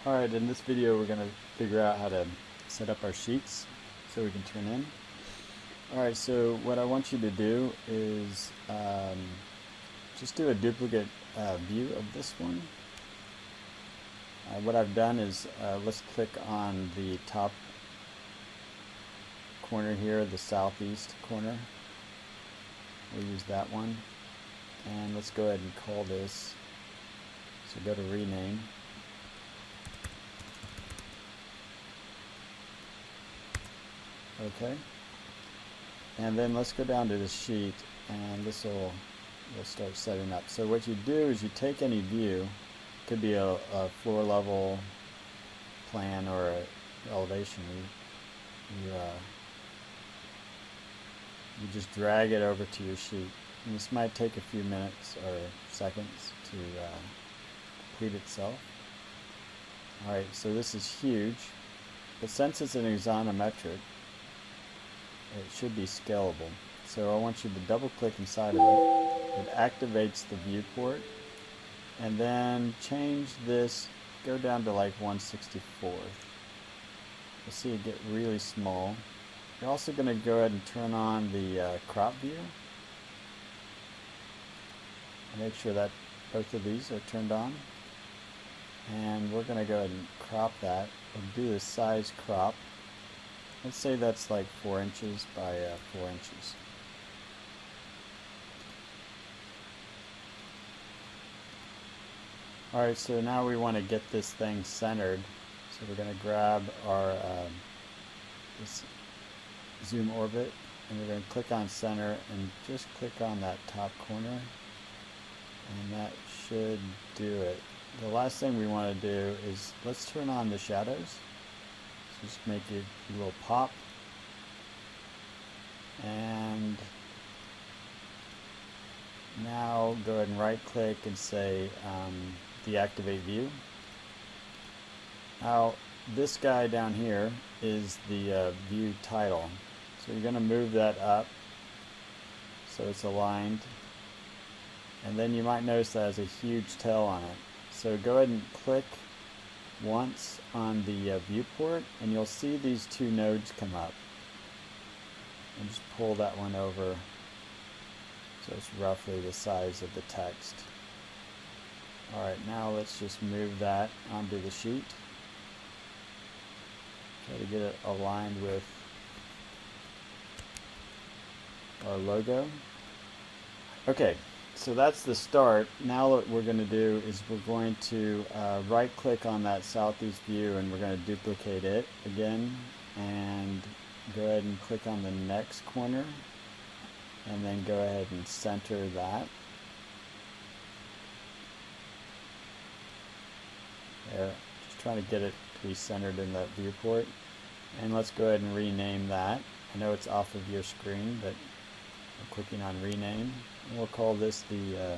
Alright, in this video we're going to figure out how to set up our sheets so we can turn in. Alright, so what I want you to do is just do a duplicate view of this one. What I've done is let's click on the top corner here, the southeast corner. We'll use that one. And let's go ahead and call this, so go to rename. Okay, and then let's go down to the sheet, and this will start setting up. So what you do is you take any view, could be a floor level plan or an elevation. You just drag it over to your sheet, and this might take a few minutes or seconds to complete itself. All right, so this is huge, but since it's an isometric, it should be scalable. So I want you to double click inside of it. It activates the viewport, and then change this, go down to like 1/64. You'll see it get really small. You're also going to go ahead and turn on the crop view. Make sure that both of these are turned on. And we're going to go ahead and crop that. We'll do the size crop. Let's say that's like 4 inches by 4 inches. Alright, so now we want to get this thing centered. So we're going to grab our this zoom orbit, and we're going to click on center and just click on that top corner, and that should do it. The last thing we want to do is let's turn on the shadows. Just make it a little pop, and now go ahead and right click and say deactivate view. Now this guy down here is the view title, so you're going to move that up so it's aligned, and then you might notice that has a huge tail on it. So go ahead and click once on the viewport, and you'll see these two nodes come up, and just pull that one over so it's roughly the size of the text. Alright, now let's just move that onto the sheet. Try to get it aligned with our logo. Okay, so that's the start. Now what we're going to do is we're going to right click on that southeast view, and we're going to duplicate it again, and go ahead and click on the next corner, and then go ahead and center that. There, just trying to get it to be centered in that viewport. And let's go ahead and rename that. I know it's off of your screen, but I'm clicking on rename. And we'll call this the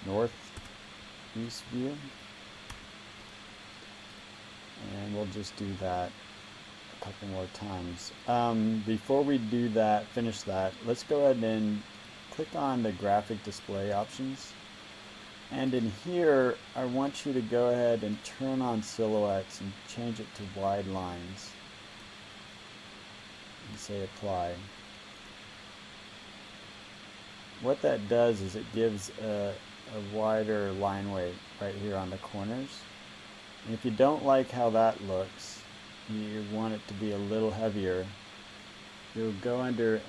northeast view. And we'll just do that a couple more times. Before we do that, finish that, let's go ahead and click on the graphic display options. And in here, I want you to go ahead and turn on silhouettes and change it to wide lines. And say apply. What that does is it gives a wider line weight right here on the corners. And if you don't like how that looks, you want it to be a little heavier, you'll go under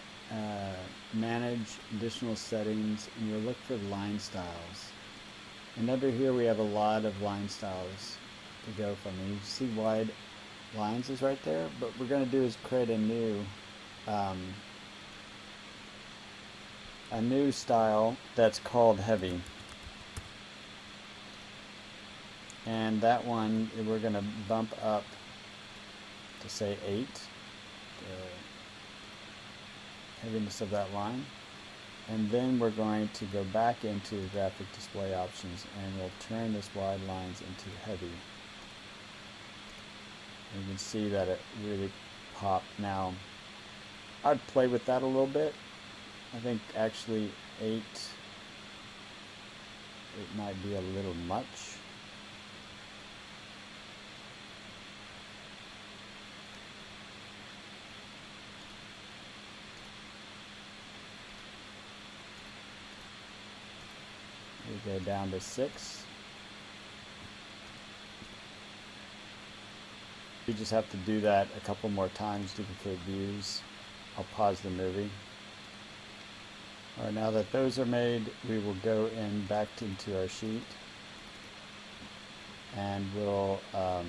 manage additional settings, and you'll look for line styles. And under here we have a lot of line styles to go from. And you see wide lines is right there, but what we're going to do is create a new style that's called heavy. And that one we're going to bump up to say 8, the heaviness of that line. And then we're going to go back into graphic display options, and we'll turn this wide lines into heavy. And you can see that it really popped. Now, I'd play with that a little bit. I think actually 8, it might be a little much. go down to 6. You just have to do that a couple more times, duplicate views. I'll pause the movie. Alright, now that those are made, we will go in back into our sheet, and we'll go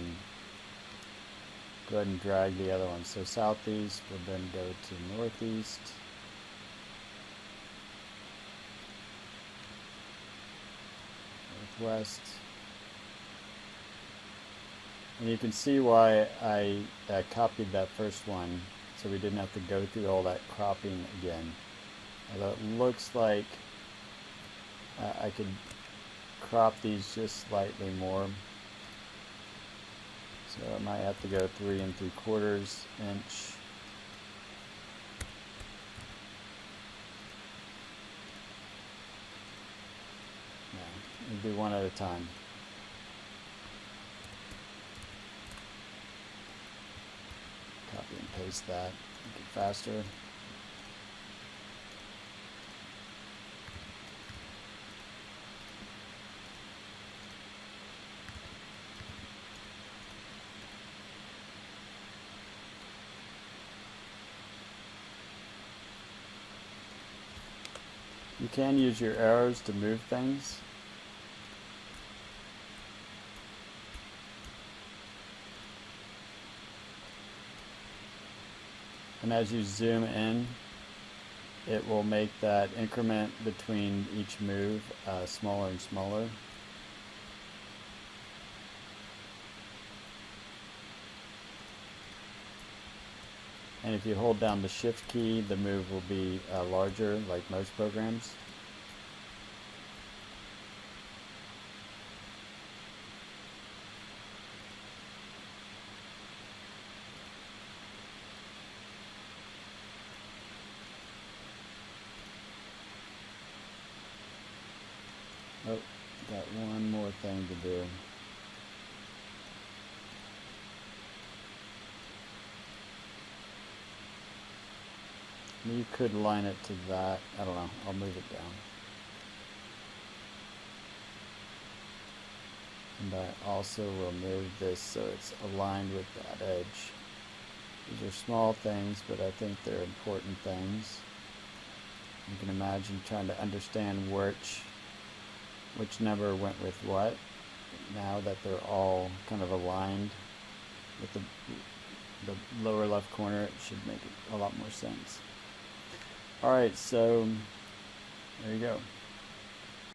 ahead and drag the other one. So southeast will then go to northeast. Northwest. And you can see why I copied that first one, so we didn't have to go through all that cropping again. Although it looks like I could crop these just slightly more. So I might have to go 3 3/4 inch. No, we'll do one at a time. Copy and paste that, make it faster. You can use your arrows to move things. And as you zoom in, it will make that increment between each move smaller and smaller. And if you hold down the shift key, the move will be larger, like most programs. Oh, got one more thing to do. You could line it to that. I don't know. I'll move it down. And I also will move this so it's aligned with that edge. These are small things, but I think they're important things. You can imagine trying to understand which number went with what. Now that they're all kind of aligned with the lower left corner, it should make it a lot more sense. Alright, so there you go.